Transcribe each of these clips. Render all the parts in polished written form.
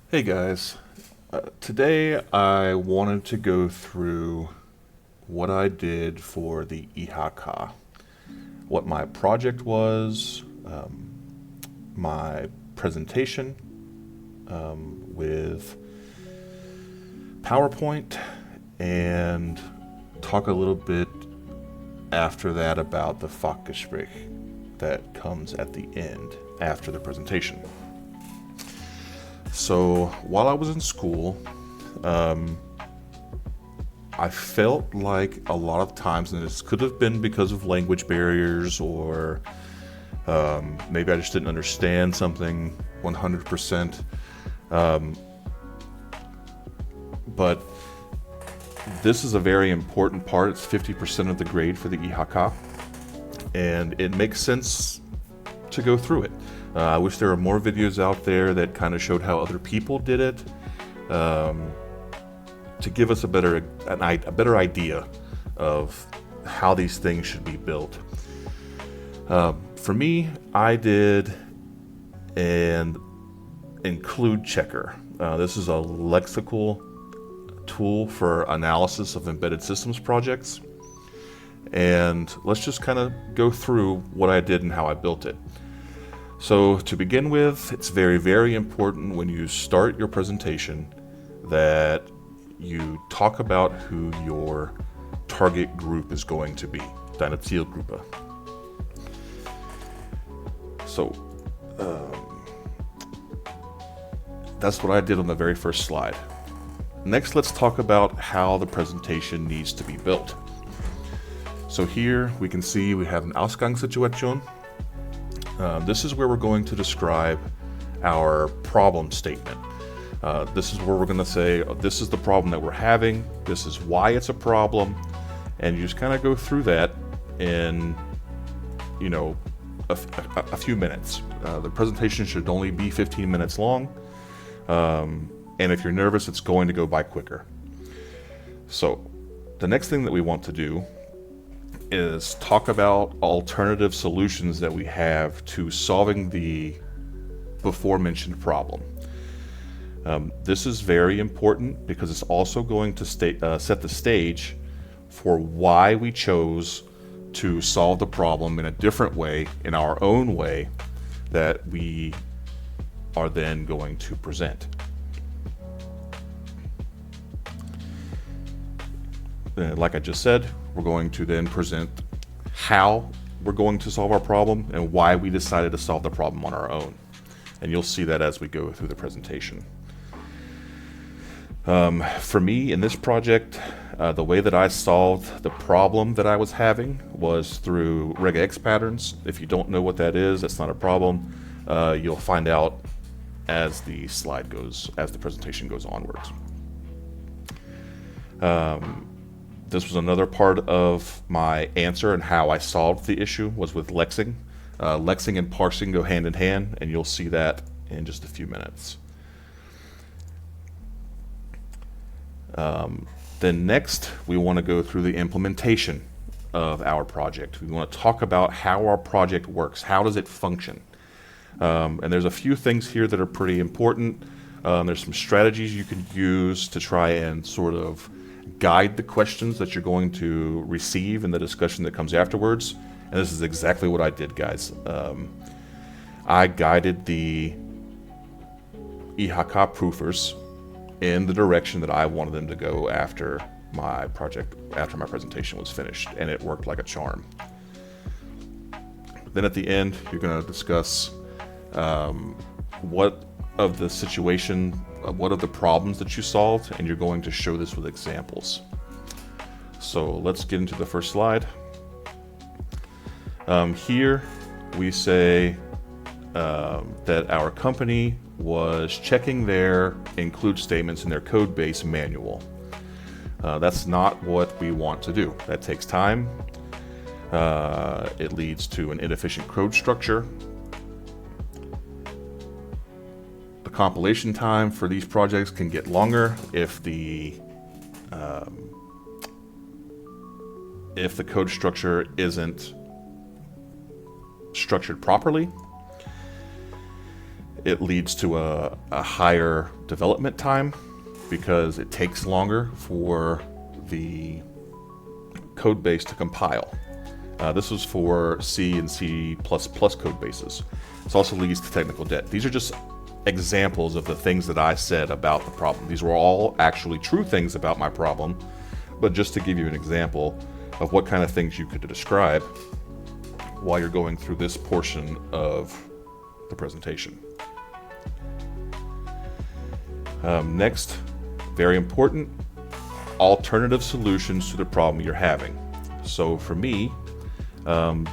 Hey guys, today I wanted to go through what I did for the IHK, what my project was, my presentation with PowerPoint, and talk a little bit after that about the Fachgespräch that comes at the end after the presentation. So while I was in school, I felt like a lot of times, and this could have been because of language barriers, or maybe I just didn't understand something 100%. But this is a very important part. It's 50% of the grade for the IHK, and it makes sense to go through it. I wish there were more videos out there that kind of showed how other people did it, to give us a better idea of how these things should be built. For me, I did an include checker. This is a lexical tool for analysis of embedded systems projects. And let's just kind of go through what I did and how I built it. So to begin with, it's very, very important when you start your presentation that you talk about who your target group is going to be, deine Zielgruppe. So that's what I did on the very first slide. Next, let's talk about how the presentation needs to be built. So here we can see we have an Ausgangssituation. This is where we're going to describe our problem statement. This is where we're going to say, this is the problem that we're having, this is why it's a problem, and you just kind of go through that in, a few minutes. The presentation should only be 15 minutes long, and if you're nervous, it's going to go by quicker. So the next thing that we want to do is talk about alternative solutions that we have to solving the before mentioned problem. This is very important because it's also going to set the stage for why we chose to solve the problem in a different way, in our own way, that we are then going to present. Like I just said, we're going to then present how we're going to solve our problem and why we decided to solve the problem on our own. And you'll see that as we go through the presentation. For me, in this project, the way that I solved the problem that I was having was through regex patterns. If you don't know what that is, that's not a problem. You'll find out as the presentation goes onwards. This was another part of my answer and how I solved the issue was with lexing. Lexing and parsing go hand in hand, and you'll see that in just a few minutes. Then next, we want to go through the implementation of our project. We want to talk about how our project works. How does it function? And there's a few things here that are pretty important. There's some strategies you can use to try and sort of guide the questions that you're going to receive in the discussion that comes afterwards. And this is exactly what I did, guys. I guided the IHK proofers in the direction that I wanted them to go after my presentation was finished, and it worked like a charm. Then at the end, you're going to discuss what of the problems that you solved, and you're going to show this with examples. So let's get into the first slide. Here we say that our company was checking their include statements in their code base manual. That's not what we want to do. That takes time. It leads to an inefficient code structure. The compilation time for these projects can get longer if the code structure isn't structured properly. It leads to a higher development time because it takes longer for the code base to compile. This was for C and C++ code bases. This also leads to technical debt. These are just examples of the things that I said about the problem. These were all actually true things about my problem, but just to give you an example of what kind of things you could describe while you're going through this portion of the presentation. Next, very important, alternative solutions to the problem you're having. So for me,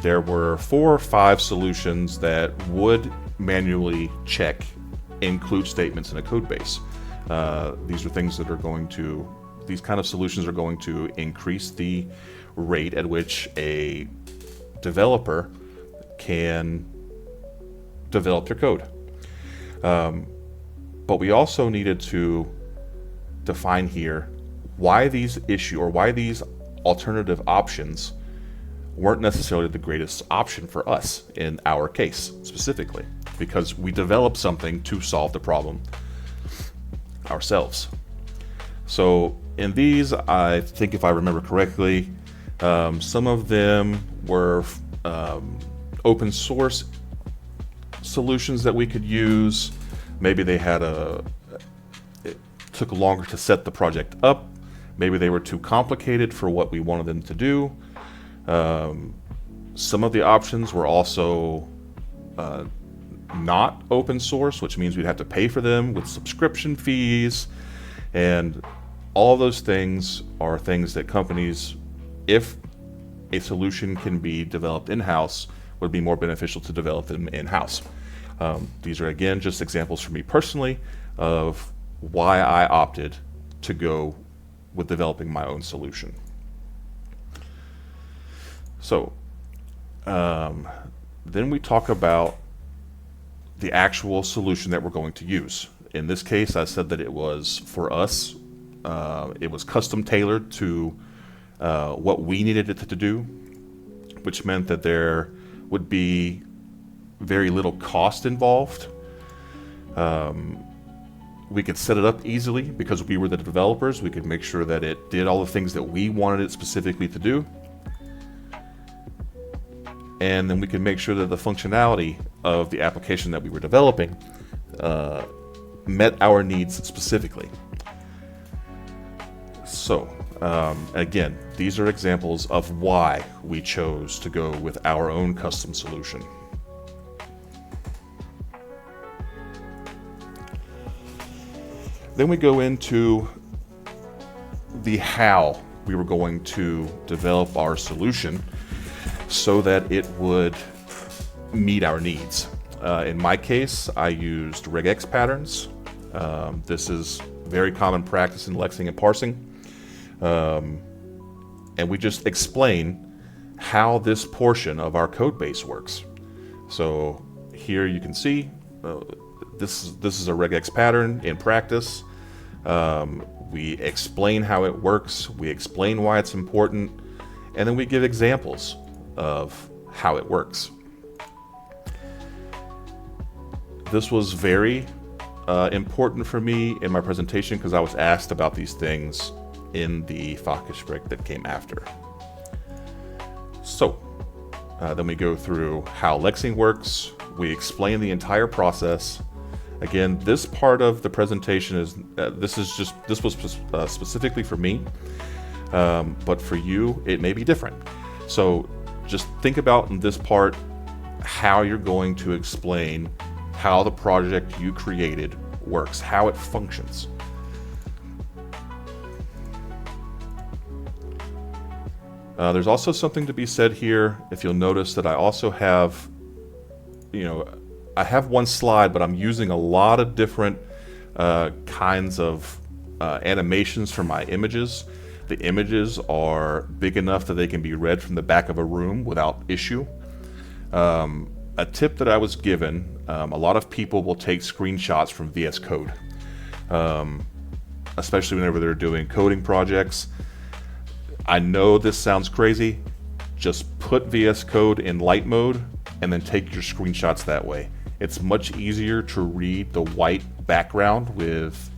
there were 4 or 5 solutions that would manually check include statements in a code base. These are things that are going to, these kind of solutions are going to increase the rate at which a developer can develop their code. But we also needed to define here why these alternative options weren't necessarily the greatest option for us in our case specifically, because we developed something to solve the problem ourselves. So in these, I think if I remember correctly, some of them were open source solutions that we could use. Maybe they had it took longer to set the project up. Maybe they were too complicated for what we wanted them to do. Some of the options were also not open source, which means we'd have to pay for them with subscription fees. And all those things are things that companies, if a solution can be developed in-house, would be more beneficial to develop them in-house. These are, again, just examples for me personally of why I opted to go with developing my own solution. So then we talk about the actual solution that we're going to use. In this case, I said that it was, for us, it was custom tailored to what we needed it to do, which meant that there would be very little cost involved. We could set it up easily because we were the developers. We could make sure that it did all the things that we wanted it specifically to do. And then we could make sure that the functionality of the application that we were developing met our needs specifically. So, again, these are examples of why we chose to go with our own custom solution. Then we go into the how we were going to develop our solution so that it would meet our needs. In my case, I used regex patterns. This is very common practice in lexing and parsing. And we just explain how this portion of our code base works. So here you can see this is a regex pattern in practice. We explain how it works, we explain why it's important, and then we give examples of how it works. This was very important for me in my presentation because I was asked about these things in the Fachgespräch that came after. So then we go through how lexing works, we explain the entire process. Again, this part of the presentation is this was specifically for me, but for you it may be different. So just think about in this part how you're going to explain how the project you created works, how it functions. There's also something to be said here. If you'll notice that I also have, I have one slide, but I'm using a lot of different kinds of animations for my images. The images are big enough that they can be read from the back of a room without issue. A tip that I was given, a lot of people will take screenshots from VS Code, especially whenever they're doing coding projects. I know this sounds crazy. Just put VS Code in light mode and then take your screenshots that way. It's much easier to read the white background with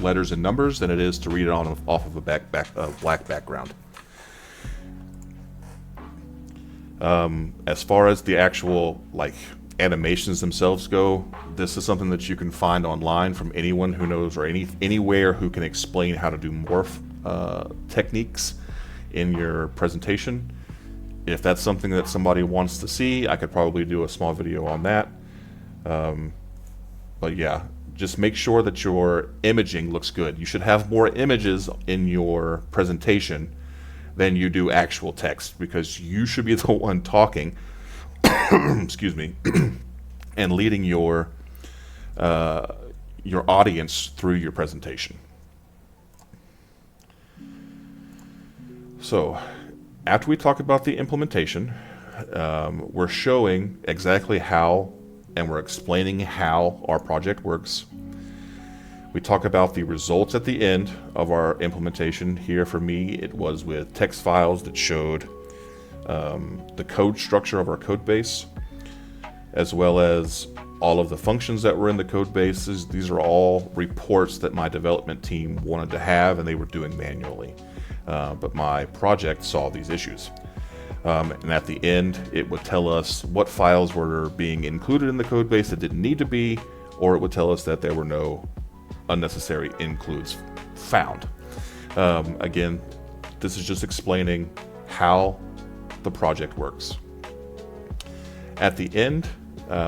letters and numbers than it is to read it off of a black background. As far as the actual animations themselves go, this is something that you can find online from anyone who knows, or anywhere who can explain how to do morph techniques in your presentation. If that's something that somebody wants to see, I could probably do a small video on that. But yeah, just make sure that your imaging looks good. You should have more images in your presentation than you do actual text, because you should be the one talking excuse me, and leading your audience through your presentation. So after we talk about the implementation, we're showing exactly how, and we're explaining how our project works. We talk about the results at the end of our implementation. Here for me, it was with text files that showed the code structure of our code base, as well as all of the functions that were in the code bases. These are all reports that my development team wanted to have and they were doing manually. But my project solved these issues. And at the end, it would tell us what files were being included in the code base that didn't need to be, or it would tell us that there were no unnecessary includes found. Again, this is just explaining how the project works. At the end,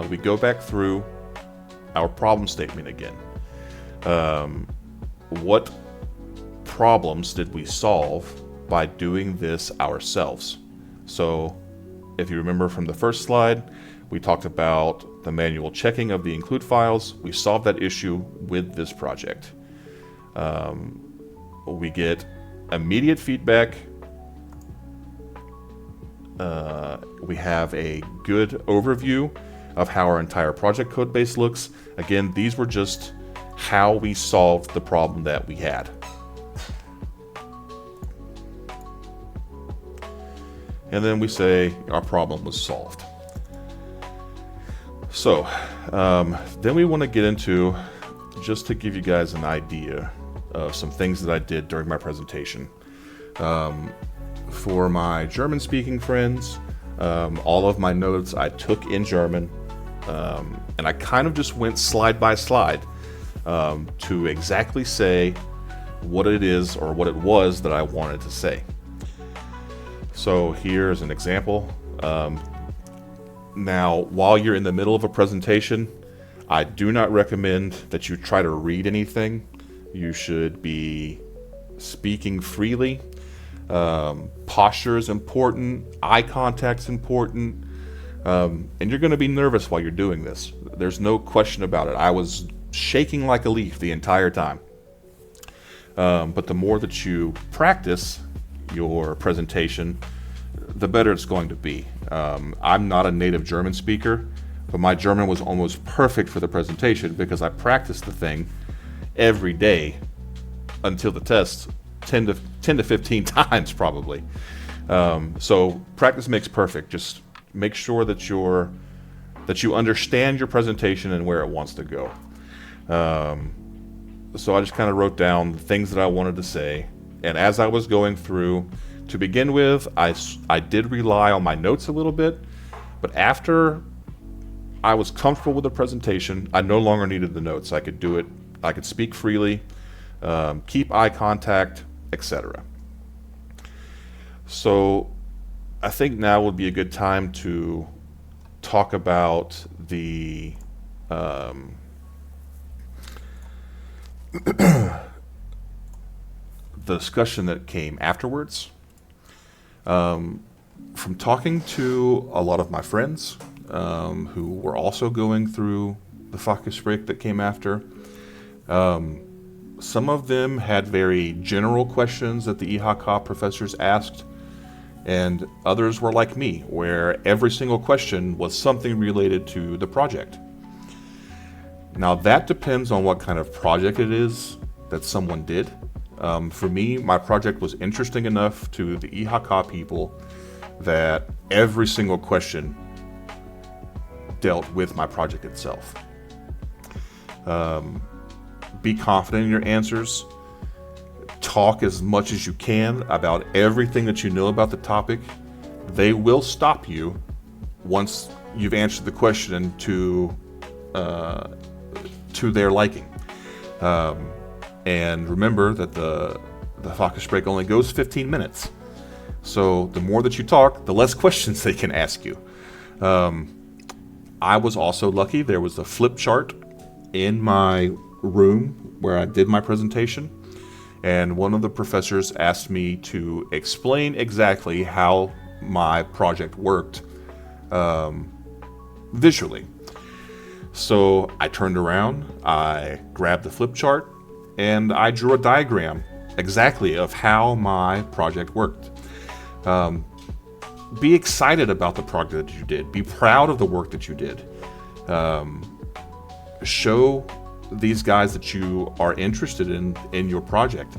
we go back through our problem statement again. What problems did we solve by doing this ourselves? So if you remember from the first slide, we talked about the manual checking of the include files. We solved that issue with this project. We get immediate feedback. We have a good overview of how our entire project code base looks. Again, these were just how we solved the problem that we had. And then we say our problem was solved. So then we want to get into, just to give you guys an idea of some things that I did during my presentation. For my German-speaking friends, all of my notes I took in German, and I kind of just went slide by slide to exactly say what it is or what it was that I wanted to say. So here's an example. Now, while you're in the middle of a presentation, I do not recommend that you try to read anything. You should be speaking freely. Posture is important. Eye contact's important. And you're going to be nervous while you're doing this. There's no question about it. I was shaking like a leaf the entire time. But the more that you practice your presentation, the better it's going to be. I'm not a native German speaker, but my German was almost perfect for the presentation because I practiced the thing every day until the test 10 to 15 times probably. So practice makes perfect. Just make sure that you understand your presentation and where it wants to go. So I just kind of wrote down the things that I wanted to say, and as I was going through, to begin with, I did rely on my notes a little bit, but after I was comfortable with the presentation, I no longer needed the notes. I could do it. I could speak freely, keep eye contact, etc. So I think now would be a good time to talk about the the discussion that came afterwards. From talking to a lot of my friends who were also going through the Fachgespräch that came after, some of them had very general questions that the IHK professors asked, and others were like me, where every single question was something related to the project. Now that depends on what kind of project it is that someone did. For me, my project was interesting enough to the IHK people that every single question dealt with my project itself. Be confident in your answers. Talk as much as you can about everything that you know about the topic. They will stop you once you've answered the question to their liking. And remember that the focus break only goes 15 minutes. So the more that you talk, the less questions they can ask you. I was also lucky. There was a flip chart in my room where I did my presentation, and one of the professors asked me to explain exactly how my project worked visually. So I turned around, I grabbed the flip chart, and I drew a diagram exactly of how my project worked. Be excited about the project that you did. Be proud of the work that you did. Show these guys that you are interested in your project,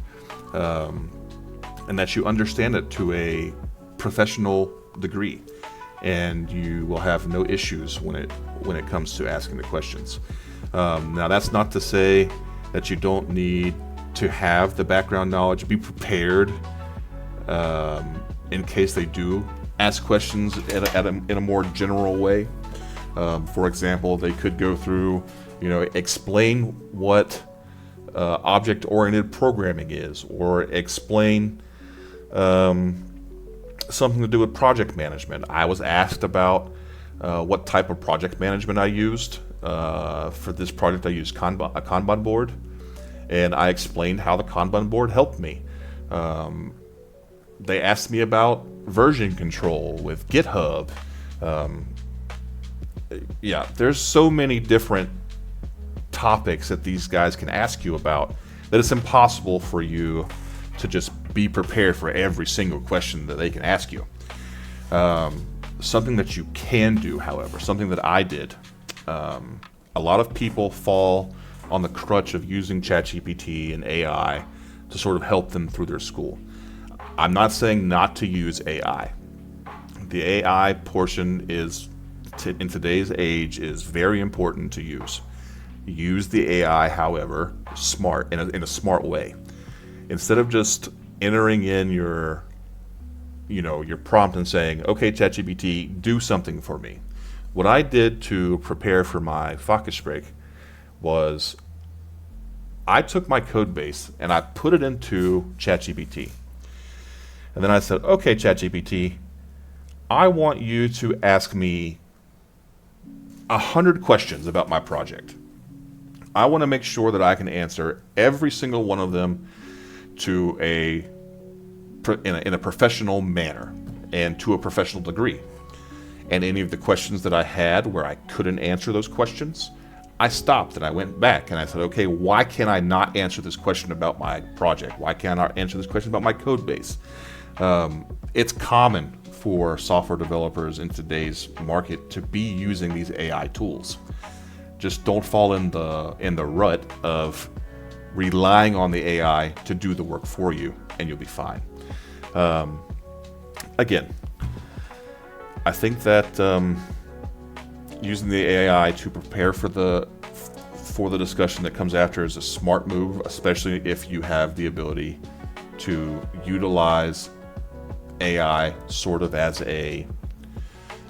and that you understand it to a professional degree, and you will have no issues when it comes to asking the questions. Now, that's not to say that you don't need to have the background knowledge. Be prepared in case they do ask questions in a more general way. For example, they could go through, explain what object-oriented programming is, or explain something to do with project management. I was asked about what type of project management I used. For this project, I used a Kanban board, and I explained how the Kanban board helped me. They asked me about version control with GitHub. There's so many different topics that these guys can ask you about that it's impossible for you to just be prepared for every single question that they can ask you. Something that you can do, however, something that I did, a lot of people fall on the crutch of using ChatGPT and AI to sort of help them through their school. I'm not saying not to use AI. The AI portion in today's age is very important to use. Use the AI, however, in a smart way. Instead of just entering in your prompt and saying, "Okay, ChatGPT, do something for me." What I did to prepare for my focus break was I took my code base and I put it into ChatGPT. And then I said, "Okay, ChatGPT, I want you to ask me 100 questions about my project. I want to make sure that I can answer every single one of them in a professional manner and to a professional degree. And any of the questions that I had where I couldn't answer those questions, I stopped and I went back and I said, okay, why can I not answer this question about my project? Why can't I answer this question about my code base?" It's common for software developers in today's market to be using these AI tools. Just don't fall in the rut of relying on the AI to do the work for you, and you'll be fine. Again, I think that using the AI to prepare for the discussion that comes after is a smart move, especially if you have the ability to utilize AI sort of as a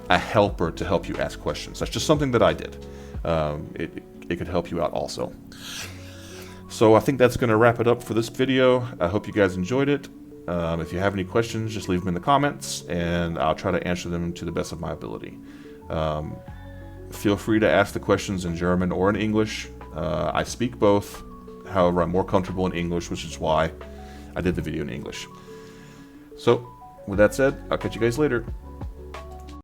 helper to help you ask questions. That's just something that I did. It could help you out also. So I think that's going to wrap it up for this video. I hope you guys enjoyed it. If you have any questions, just leave them in the comments, and I'll try to answer them to the best of my ability. Feel free to ask the questions in German or in English. I speak both. However, I'm more comfortable in English, which is why I did the video in English. So, with that said, I'll catch you guys later.